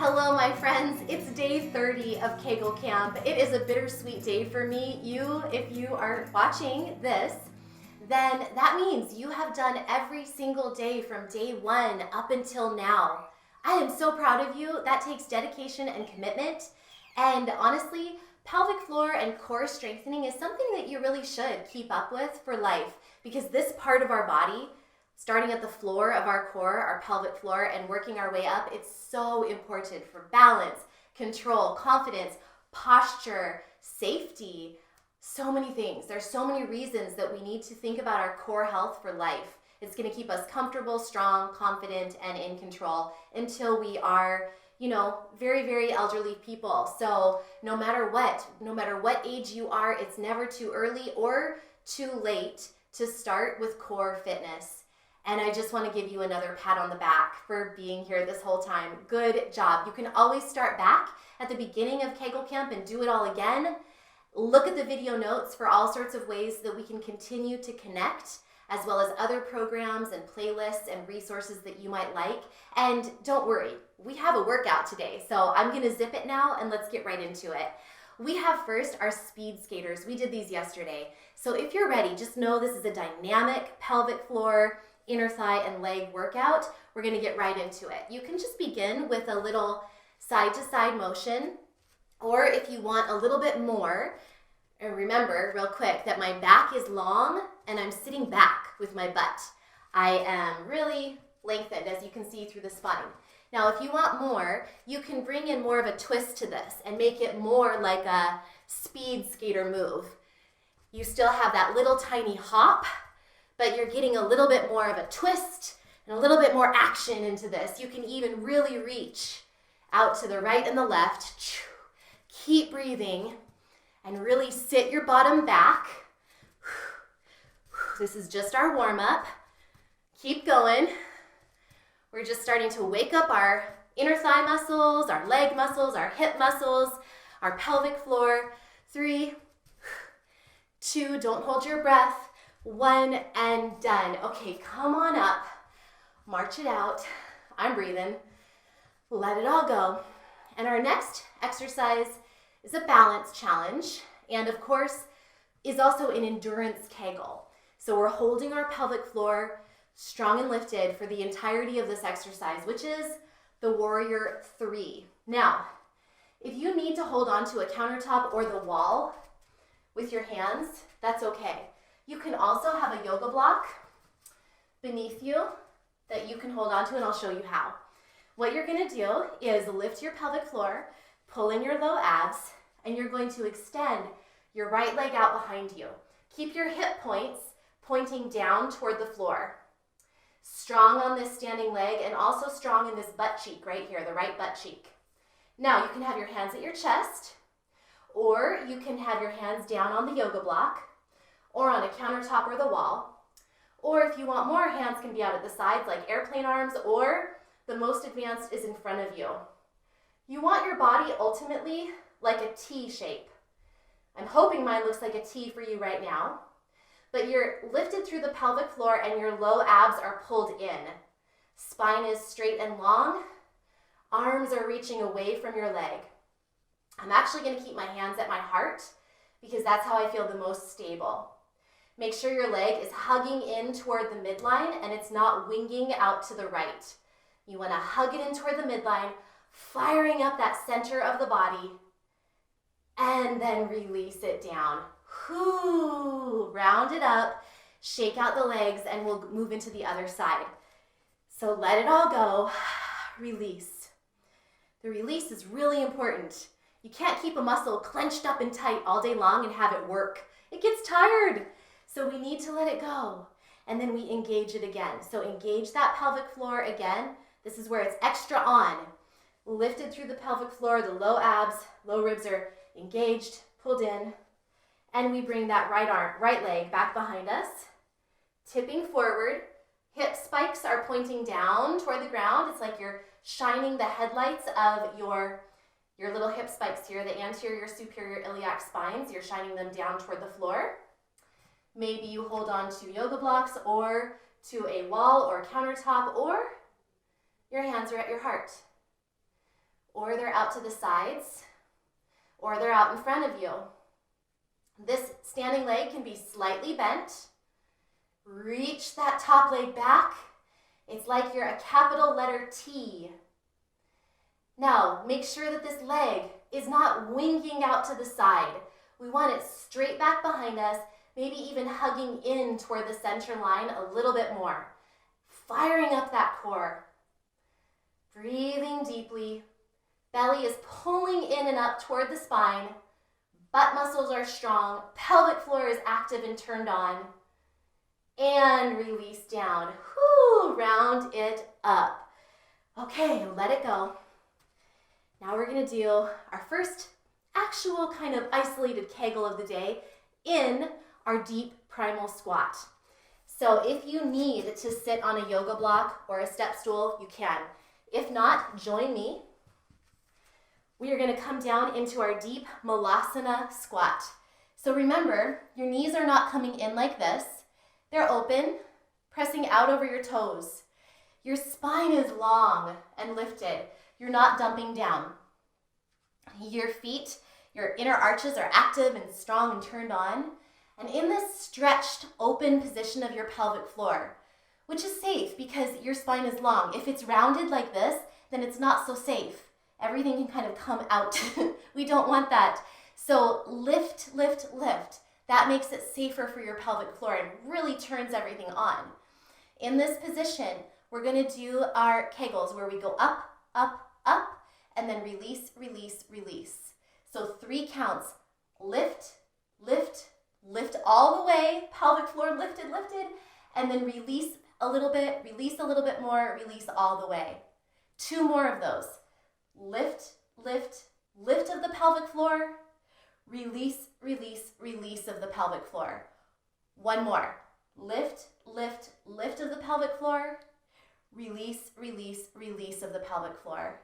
Hello, my friends. It's day 30 of Kegel Camp. It is a bittersweet day for me. If you are watching this, then that means you have done every single day from day one up until now. I am so proud of you. That takes dedication and commitment. And honestly, pelvic floor and core strengthening is something that you really should keep up with for life, because this part of our body, starting at the floor of our core, our pelvic floor, and working our way up, it's so important for balance, control, confidence, posture, safety, so many things. There's so many reasons that we need to think about our core health for life. It's going to keep us comfortable, strong, confident, and in control until we are, very, very elderly people. So no matter what age you are, it's never too early or too late to start with core fitness. And I just want to give you another pat on the back for being here this whole time. Good job. You can always start back at the beginning of Kegel Camp and do it all again. Look at the video notes for all sorts of ways that we can continue to connect, as well as other programs and playlists and resources that you might like. And don't worry, we have a workout today. So I'm going to zip it now and let's get right into it. We have first our speed skaters. We did these yesterday. So if you're ready, just know this is a dynamic pelvic floor, inner thigh and leg workout. We're going to get right into it. You can just begin with a little side to side motion, or if you want a little bit more, and remember real quick that my back is long and I'm sitting back with my butt. I am really lengthened, as you can see through the spine. Now, if you want more, you can bring in more of a twist to this and make it more like a speed skater move. You still have that little tiny hop, but you're getting a little bit more of a twist and a little bit more action into this. You can even really reach out to the right and the left. Keep breathing and really sit your bottom back. This is just our warm-up. Keep going. We're just starting to wake up our inner thigh muscles, our leg muscles, our hip muscles, our pelvic floor. 3, 2, don't hold your breath. 1 and done. Okay, come on up. March it out. I'm breathing. Let it all go. And our next exercise is a balance challenge, and of course is also an endurance Kegel. So we're holding our pelvic floor strong and lifted for the entirety of this exercise, which is the Warrior 3. Now, if you need to hold on to a countertop or the wall with your hands, that's okay. You can also have a yoga block beneath you that you can hold on to, and I'll show you how. What you're going to do is lift your pelvic floor, pull in your low abs, and you're going to extend your right leg out behind you. Keep your hip points pointing down toward the floor. Strong on this standing leg and also strong in this butt cheek right here, the right butt cheek. Now you can have your hands at your chest, or you can have your hands down on the yoga block, or on a countertop or the wall. Or if you want more, hands can be out at the sides like airplane arms, or the most advanced is in front of you. You want your body ultimately like a T shape. I'm hoping mine looks like a T for you right now, but you're lifted through the pelvic floor and your low abs are pulled in. Spine is straight and long. Arms are reaching away from your leg. I'm actually going to keep my hands at my heart because that's how I feel the most stable. Make sure your leg is hugging in toward the midline and it's not winging out to the right. You want to hug it in toward the midline, firing up that center of the body, and then release it down. Round it up, shake out the legs, and we'll move into the other side. So let it all go. Release. The release is really important. You can't keep a muscle clenched up and tight all day long and have it work. It gets tired. So we need to let it go, and then we engage it again. So engage that pelvic floor again. This is where it's extra on. Lifted through the pelvic floor, the low abs, low ribs are engaged, pulled in, and we bring that right leg back behind us, tipping forward. Hip spikes are pointing down toward the ground. It's like you're shining the headlights of your little hip spikes here, the anterior, superior iliac spines. You're shining them down toward the floor. Maybe you hold on to yoga blocks or to a wall or countertop, or your hands are at your heart. or they're out to the sides, or they're out in front of you. This standing leg can be slightly bent. Reach that top leg back. It's like you're a capital letter T. Now, make sure that this leg is not winging out to the side. We want it straight back behind us, maybe even hugging in toward the center line a little bit more. Firing up that core. Breathing deeply. Belly is pulling in and up toward the spine. Butt muscles are strong. Pelvic floor is active and turned on. And release down. Whoo, round it up. Okay, let it go. Now we're going to do our first actual kind of isolated Kegel of the day in our deep primal squat. So if you need to sit on a yoga block or a step stool, you can. If not, join me. We are going to come down into our deep Milazzo squat. So remember, your knees are not coming in like this. They're open, pressing out over your toes. Your spine is long and lifted. You're not dumping down. Your feet, your inner arches are active and strong and turned on. And in this stretched, open position of your pelvic floor, which is safe because your spine is long. If it's rounded like this, then it's not so safe. Everything can kind of come out. We don't want that. So lift, lift, lift. That makes it safer for your pelvic floor and really turns everything on. In this position, we're going to do our Kegels where we go up, up, up, and then release, release, release. So 3 counts. Lift, lift, lift all the way. Pelvic floor lifted, lifted, and then release a little bit more, release all the way. 2 more of those. Lift, lift, lift of the pelvic floor. Release, release, release of the pelvic floor. 1 more. Lift, lift, lift of the pelvic floor. Release, release, release of the pelvic floor.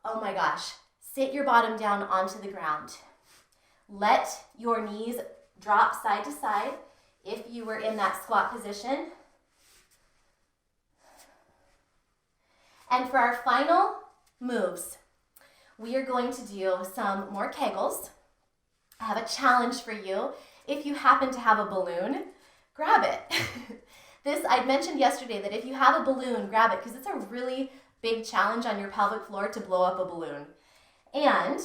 Oh my gosh. Sit your bottom down onto the ground. Let your knees drop side to side if you were in that squat position. And for our final moves, we are going to do some more Kegels. I have a challenge for you. If you happen to have a balloon, grab it. I'd mentioned yesterday that if you have a balloon, grab it because it's a really big challenge on your pelvic floor to blow up a balloon. And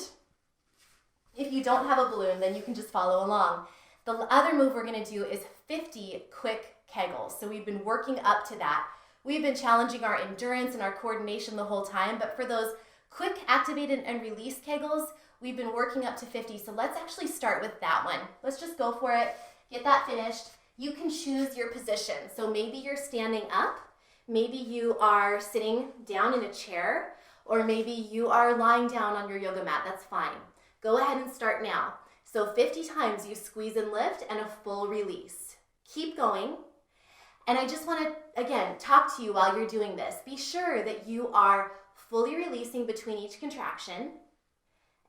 if you don't have a balloon, then you can just follow along. The other move we're going to do is 50 quick Kegels. So we've been working up to that. We've been challenging our endurance and our coordination the whole time, but for those quick activated and release Kegels, we've been working up to 50. So let's actually start with that one. Let's just go for it. Get that finished. You can choose your position. So maybe you're standing up, maybe you are sitting down in a chair, or maybe you are lying down on your yoga mat. That's fine. Go ahead and start now. So 50 times you squeeze and lift and a full release. Keep going. And I just want to, again, talk to you while you're doing this. Be sure that you are fully releasing between each contraction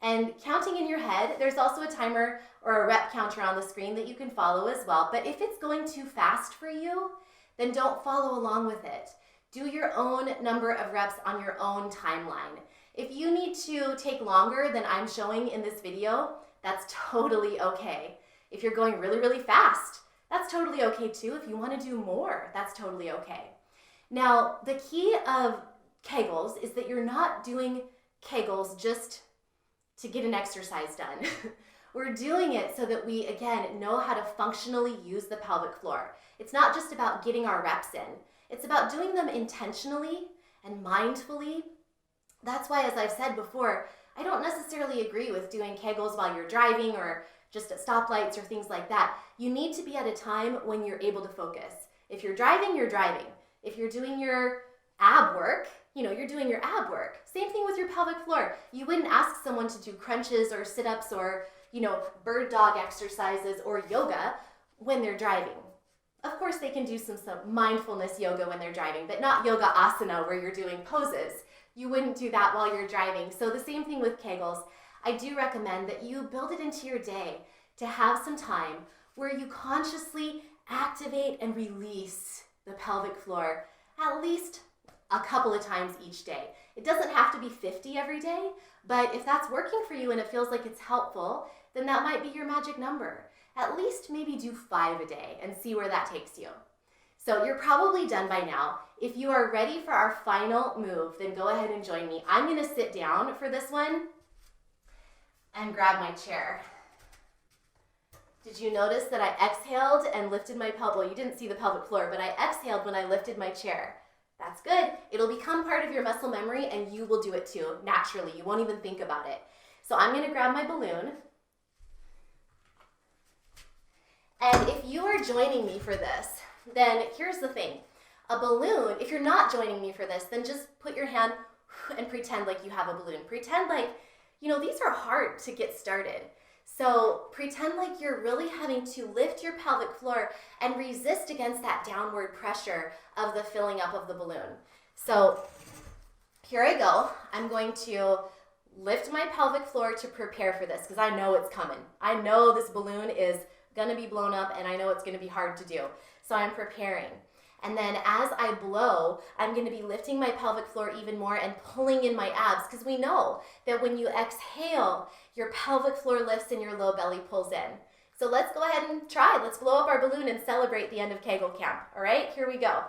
and counting in your head. There's also a timer or a rep counter on the screen that you can follow as well. But if it's going too fast for you, then don't follow along with it. Do your own number of reps on your own timeline. If you need to take longer than I'm showing in this video, that's totally okay. If you're going really, really fast, that's totally okay too. If you want to do more, that's totally okay. Now, the key of Kegels is that you're not doing Kegels just to get an exercise done. We're doing it so that we, again, know how to functionally use the pelvic floor. It's not just about getting our reps in. It's about doing them intentionally and mindfully. That's why, as I've said before, I don't necessarily agree with doing Kegels while you're driving or just at stoplights or things like that. You need to be at a time when you're able to focus. If you're driving, you're driving. If you're doing your ab work, you're doing your ab work. Same thing with your pelvic floor. You wouldn't ask someone to do crunches or sit-ups or, bird dog exercises or yoga when they're driving. Of course, they can do some mindfulness yoga when they're driving, but not yoga asana where you're doing poses. You wouldn't do that while you're driving. So the same thing with Kegels. I do recommend that you build it into your day to have some time where you consciously activate and release the pelvic floor at least a couple of times each day. It doesn't have to be 50 every day, but if that's working for you and it feels like it's helpful, then that might be your magic number. At least maybe do 5 a day and see where that takes you. So you're probably done by now. If you are ready for our final move, then go ahead and join me. I'm gonna sit down for this one and grab my chair. Did you notice that I exhaled and lifted my pelvic? Well, you didn't see the pelvic floor, but I exhaled when I lifted my chair. That's good. It'll become part of your muscle memory and you will do it too, naturally. You won't even think about it. So I'm gonna grab my balloon. And if you are joining me for this, then here's the thing. A balloon, if you're not joining me for this, then just put your hand and pretend like you have a balloon. Pretend like, these are hard to get started. So pretend like you're really having to lift your pelvic floor and resist against that downward pressure of the filling up of the balloon. So here I go. I'm going to lift my pelvic floor to prepare for this because I know it's coming. I know this balloon is gonna be blown up and I know it's gonna be hard to do. So I'm preparing. And then as I blow, I'm gonna be lifting my pelvic floor even more and pulling in my abs because we know that when you exhale, your pelvic floor lifts and your low belly pulls in. So let's go ahead and try. Let's blow up our balloon and celebrate the end of Kegel Camp. All right, here we go.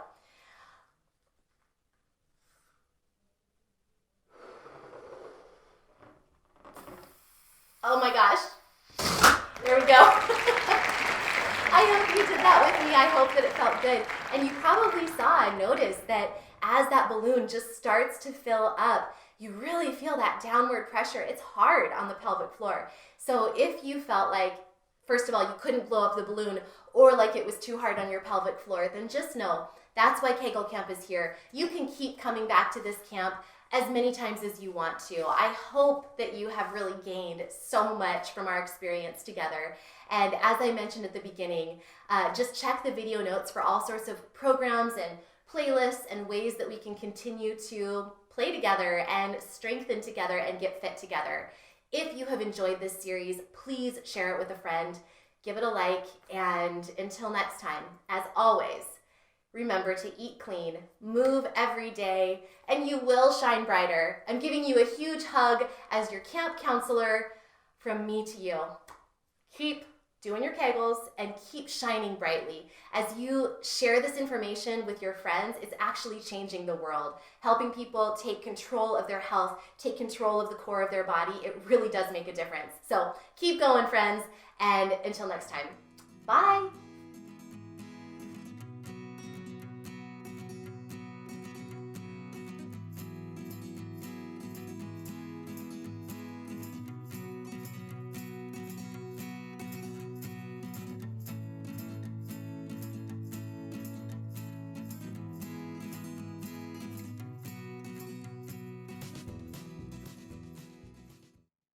Oh my gosh. There we go. I hope you did that with me. I hope that it felt good. And you probably saw and noticed that as that balloon just starts to fill up, you really feel that downward pressure. It's hard on the pelvic floor. So if you felt like, first of all, you couldn't blow up the balloon or like it was too hard on your pelvic floor, then just know that's why Kegel Camp is here. You can keep coming back to this camp as many times as you want to. I hope that you have really gained so much from our experience together. And as I mentioned at the beginning, just check the video notes for all sorts of programs and playlists and ways that we can continue to play together and strengthen together and get fit together. If you have enjoyed this series, please share it with a friend, give it a like, and until next time, as always, remember to eat clean, move every day, and you will shine brighter. I'm giving you a huge hug as your camp counselor from me to you. Keep doing your Kegels and keep shining brightly. As you share this information with your friends, it's actually changing the world, helping people take control of their health, take control of the core of their body. It really does make a difference. So keep going, friends, and until next time, bye.